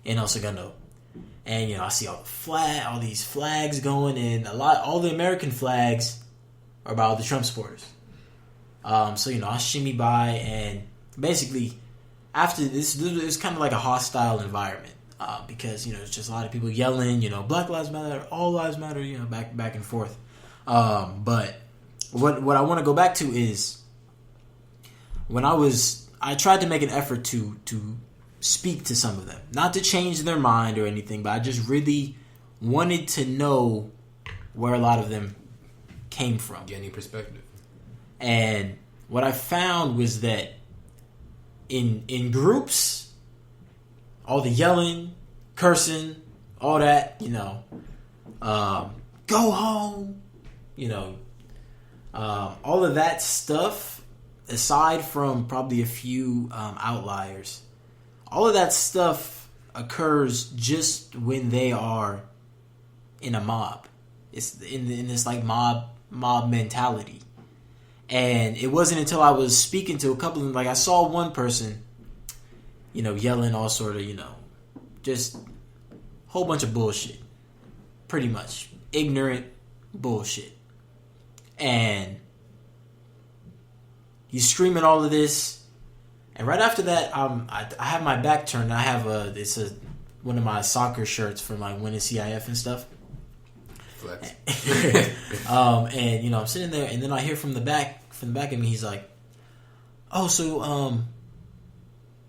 in El Segundo. And, I see all these flags going, and all the American flags are about the Trump supporters. So, I shimmy by, and basically, after this, it was kind of like a hostile environment. Because, it's just a lot of people yelling, Black Lives Matter, all lives matter, back and forth. But what I want to go back to is when I tried to make an effort to speak to some of them, not to change their mind or anything, but I just really wanted to know where a lot of them came from. Getting perspective. And what I found was that in groups, all the yelling, cursing, all that, go home, all of that stuff, aside from probably a few outliers, all of that stuff occurs just when they are in a mob. It's in this like mob mentality. And it wasn't until I was speaking to a couple of them, like I saw one person, yelling all sort of, just a whole bunch of bullshit. Pretty much. Ignorant bullshit. And he's screaming all of this. And right after that, I have my back turned. I have one of my soccer shirts from like winning CIF and stuff. Flex. And I'm sitting there, and then I hear from the back of me, he's like, "Oh, so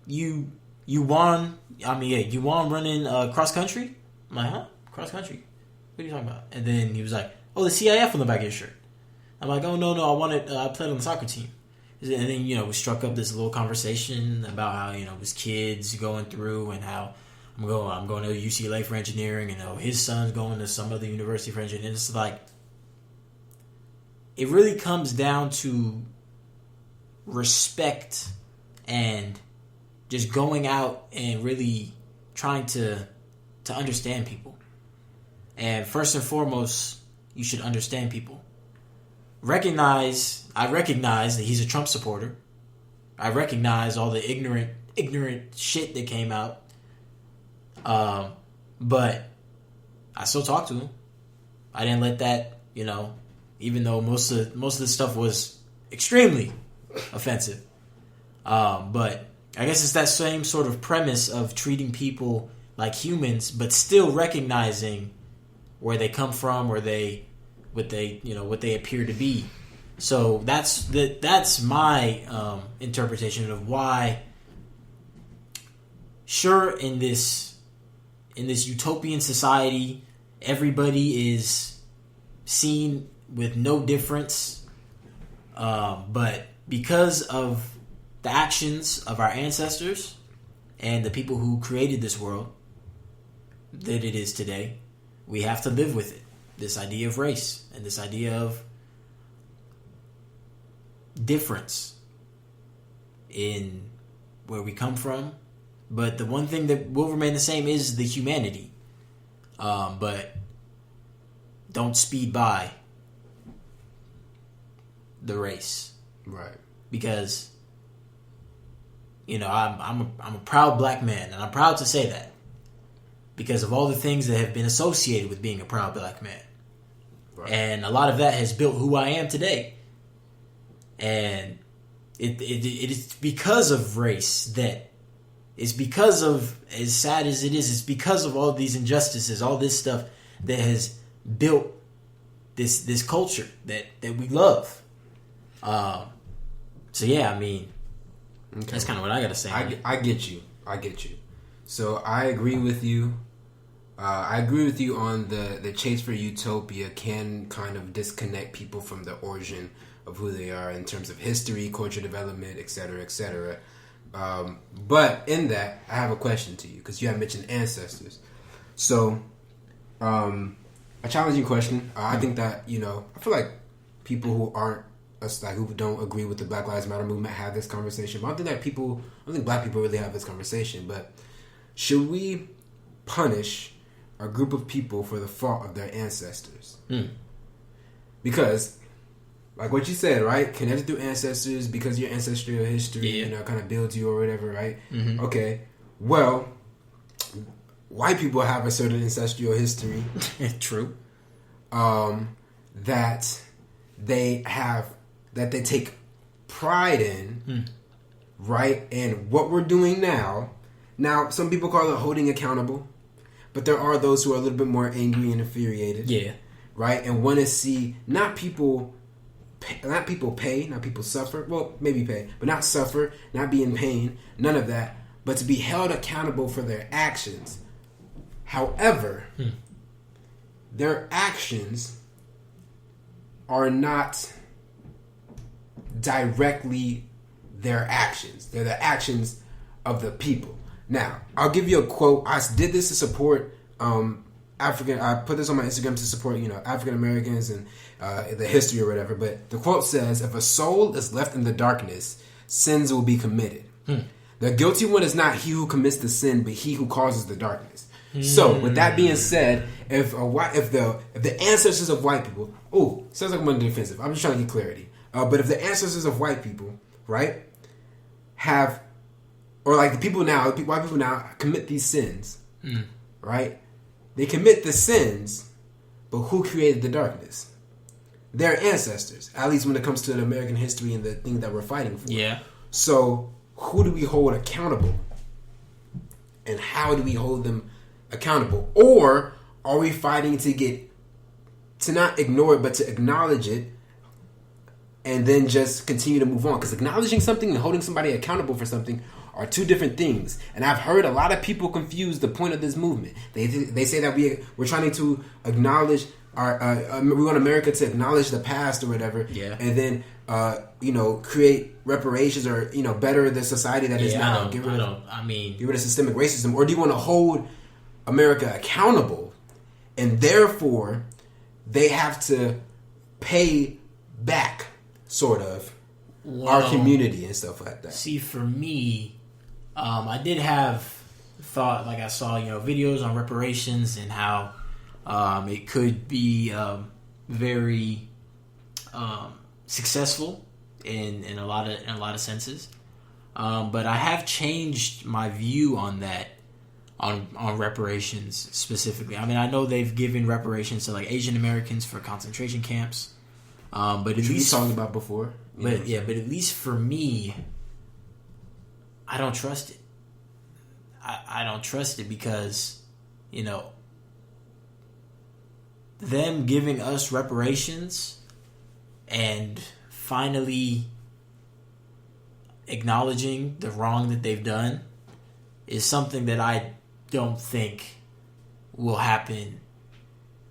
you won? You won running cross country?" I'm like, "Huh? Cross country? What are you talking about?" And then he was like, "Oh, the CIF on the back of your shirt." I'm like, "Oh no, I played on the soccer team." And then, we struck up this little conversation about how, his kids going through and how I'm going to UCLA for engineering, and his son's going to some other university for engineering. And it's like, it really comes down to respect and just going out and really trying to understand people. And first and foremost, you should understand people. I recognize that he's a Trump supporter. I recognize all the ignorant shit that came out. But I still talk to him. I didn't let that, even though most of the stuff was extremely offensive. But I guess it's that same sort of premise of treating people like humans, but still recognizing where they come from, what they appear to be. So that's my interpretation of why. Sure, in this utopian society, everybody is seen with no difference. But because of the actions of our ancestors and the people who created this world that it is today, we have to live with it. This idea of race and this idea of difference in where we come from. But the one thing that will remain the same is the humanity. But don't speed by the race. Right. Because, I'm a proud black man, and I'm proud to say that. Because of all the things that have been associated with being a proud black man. Right. And a lot of that has built who I am today. And it is because of race that it's because of, as sad as it is, it's because of all these injustices, all this stuff that has built this culture that we love. So yeah, okay. That's kind of what I got to say. I get you. So I agree with you. I agree with you on the chase for utopia can kind of disconnect people from the origin of who they are in terms of history, culture development, etc., etc. But in that, I have a question to you because you have mentioned ancestors. So, a challenging question. I think that I feel like people who aren't us, like who don't agree with the Black Lives Matter movement, have this conversation. But I don't think black people really have this conversation. But should we punish a group of people for the fault of their ancestors? Because, like what you said, right? Connected through ancestors because your ancestral history, kind of builds you or whatever, right? Mm-hmm. Okay. Well, white people have a certain ancestral history. True. That they take pride in, right? And what we're doing now. Now, some people call it holding accountable, but there are those who are a little bit more angry and infuriated. Yeah. Right? And want to see not people pay, not people suffer. Well, maybe pay, but not suffer, not be in pain, none of that, but to be held accountable for their actions. However, their actions are not directly their actions. They're the actions of the people. Now, I'll give you a quote. I did this to support African. I put this on my Instagram to support, African Americans and the history or whatever. But the quote says, "If a soul is left in the darkness, sins will be committed. The guilty one is not he who commits the sin, but he who causes the darkness." So, with that being said, if the ancestors of white people, sounds like I'm on the defensive. I'm just trying to get clarity. But if the ancestors of white people, right, have, or like the white people now commit these sins, right? They commit the sins, but who created the darkness? Their ancestors, at least when it comes to the American history and the thing that we're fighting for. Yeah. So, who do we hold accountable? And how do we hold them accountable? Or are we fighting to not ignore it, but to acknowledge it and then just continue to move on? Because acknowledging something and holding somebody accountable for something are two different things. And I've heard a lot of people confuse the point of this movement. They say that we're trying to acknowledge we want America to acknowledge the past or whatever, and then create reparations or better the society that is now. Get rid of systemic racism. Or do you want to hold America accountable, and therefore they have to pay back, sort of, our community and stuff like that? See, for me, I did have thought, like I saw, videos on reparations and how it could be very successful in a lot of senses, but I have changed my view on that. On reparations specifically. I mean, I know they've given reparations to like Asian Americans for concentration camps, but at least talked about before. But at least for me, I don't trust it. I don't trust it because them giving us reparations and finally acknowledging the wrong that they've done is something that I don't think will happen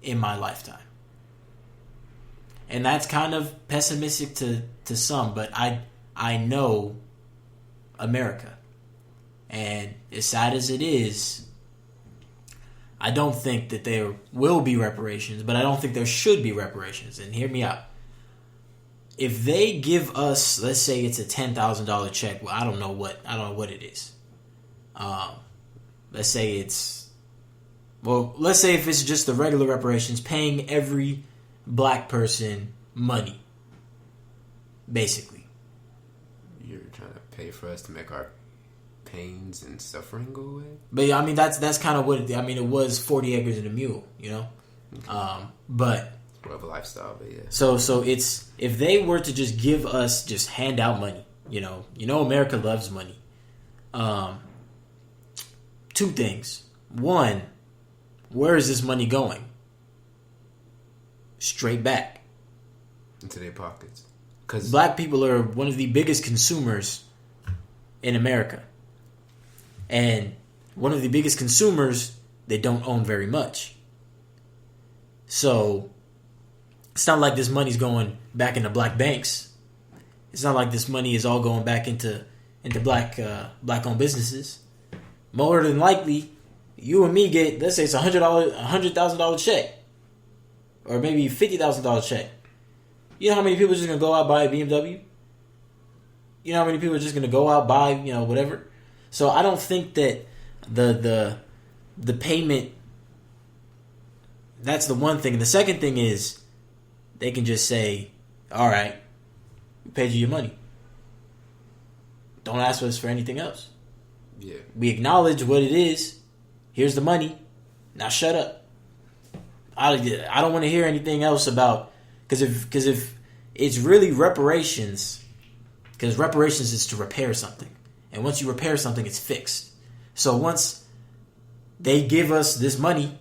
in my lifetime. And that's kind of pessimistic to some, but I know America. And as sad as it is, I don't think that there will be reparations, but I don't think there should be reparations. And hear me out. If they give us, let's say it's a $10,000 check, well, I don't know what it is. Let's say if it's just the regular reparations, paying every black person money, basically. You're trying to pay for us to make our pains and suffering go away? But I mean, that's kind of what it was 40 acres and a mule, but more of a lifestyle, but yeah. So it's, if they were to just give us, just hand out money, America loves money. Two things. One, where is this money going? Straight back into their pockets. Because black people are one of the biggest consumers in America. And one of the biggest consumers, they don't own very much. So it's not like this money's going back into black banks. It's not like this money is all going back into black-owned businesses. More than likely, you and me get, let's say it's $100,000 check, or maybe $50,000 check. You know how many people are just gonna go out and buy a BMW? You know how many people are just gonna go out and buy whatever? So I don't think that the payment. That's the one thing. And the second thing is, they can just say, "All right, we paid you your money. Don't ask us for anything else." Yeah. We acknowledge what it is. Here's the money. Now shut up. I don't want to hear anything else about, because if it's really reparations, because reparations is to repair something, and once you repair something, it's fixed. So once they give us this money,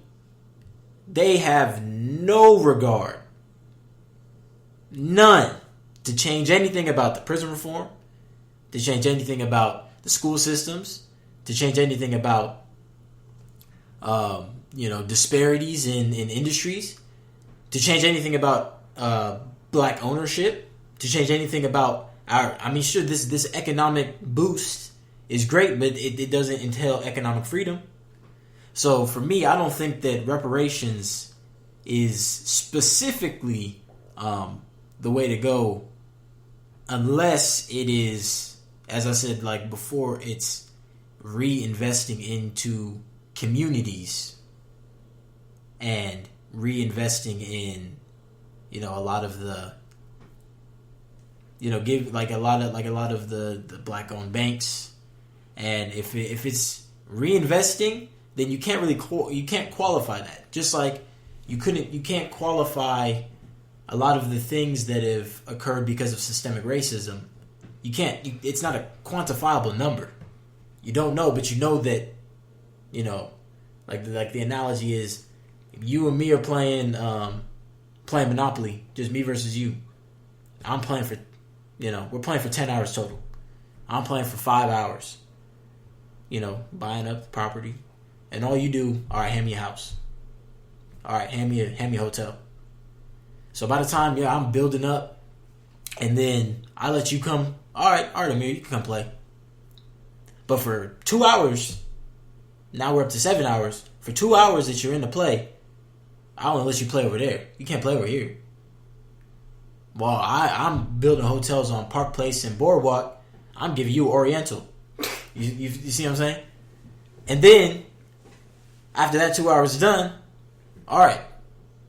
they have no regard, none, to change anything about the prison reform, to change anything about the school systems, to change anything about disparities in industries, to change anything about black ownership, to change anything about sure, this economic boost is great, but it doesn't entail economic freedom. So for me, I don't think that reparations is specifically the way to go, unless it is, as I said like before, it's reinvesting into communities and reinvesting in a lot of the give like a lot of the black owned banks. And if it's reinvesting, then you can't really you can't qualify that. Just like you can't qualify a lot of the things that have occurred because of systemic racism. It's not a quantifiable number. You don't know, but you know that, like the analogy is, if you and me are playing Monopoly, just me versus you. I'm playing for, we're playing for 10 hours total. I'm playing for 5 hours. Buying up the property. And all you do, all right, hand me a house. All right, hand me a hotel. So by the time, I'm building up, and then I let you come, all right, Amir, you can come play. But for 2 hours, now we're up to 7 hours. For 2 hours that you're in the play, I want to let you play over there. You can't play over here. Well, I'm building hotels on Park Place and Boardwalk. I'm giving you Oriental. You see what I'm saying? And then, after that 2 hours is done, all right,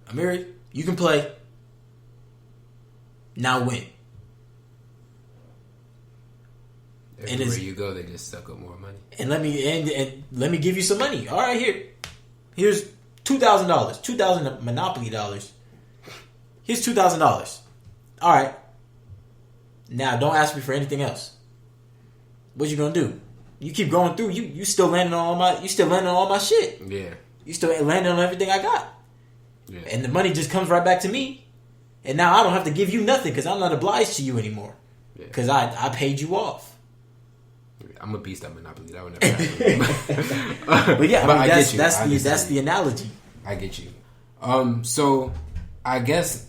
Amir, you can play. Now win. Everywhere you go, they just suck up more money. And let me give you some money. All right, here's $2,000, 2,000 Monopoly dollars. Here's $2,000. All right. Now don't ask me for anything else. What you gonna do? You keep going through. You still landing on all my shit. Yeah. You still landing on everything I got. Yeah. And the money just comes right back to me. And now I don't have to give you nothing because I'm not obliged to you anymore. Because I paid you off. I'm a beast at Monopoly. That would never happen. But yeah, that's the analogy. I get you. So I guess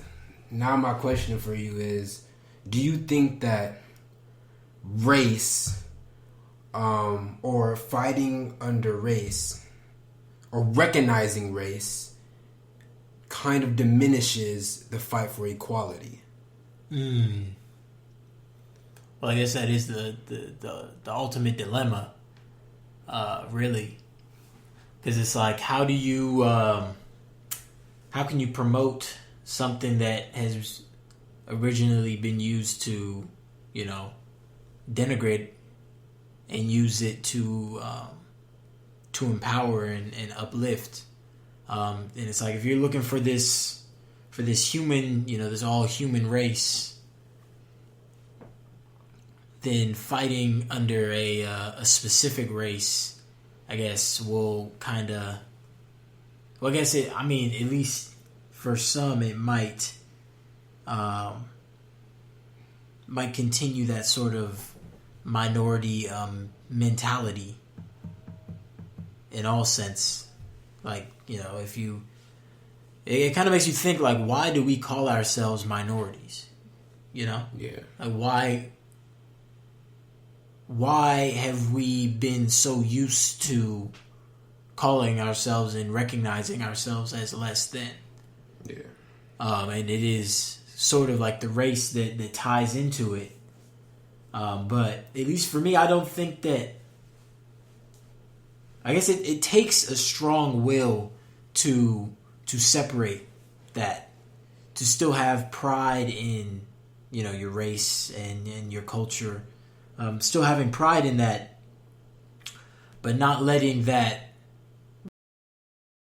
now my question for you is, do you think that race, or fighting under race, or recognizing race, kind of diminishes the fight for equality? Well, I guess that is the ultimate dilemma, really, because it's like, how can you promote something that has originally been used to, denigrate, and use it to empower and uplift, and it's like, if you're looking for this human, this all human race, then fighting under a specific race, I guess, will kind of... Well, I guess at least for some, it might continue that sort of minority mentality in all sense. Like, if you... It kind of makes you think, like, why do we call ourselves minorities? Yeah. Like, why have we been so used to calling ourselves and recognizing ourselves as less than? Yeah. And it is sort of like the race that ties into it. But at least for me, I don't think that... I guess it takes a strong will to separate that. To still have pride in, your race and your culture. Still having pride in that, but not letting that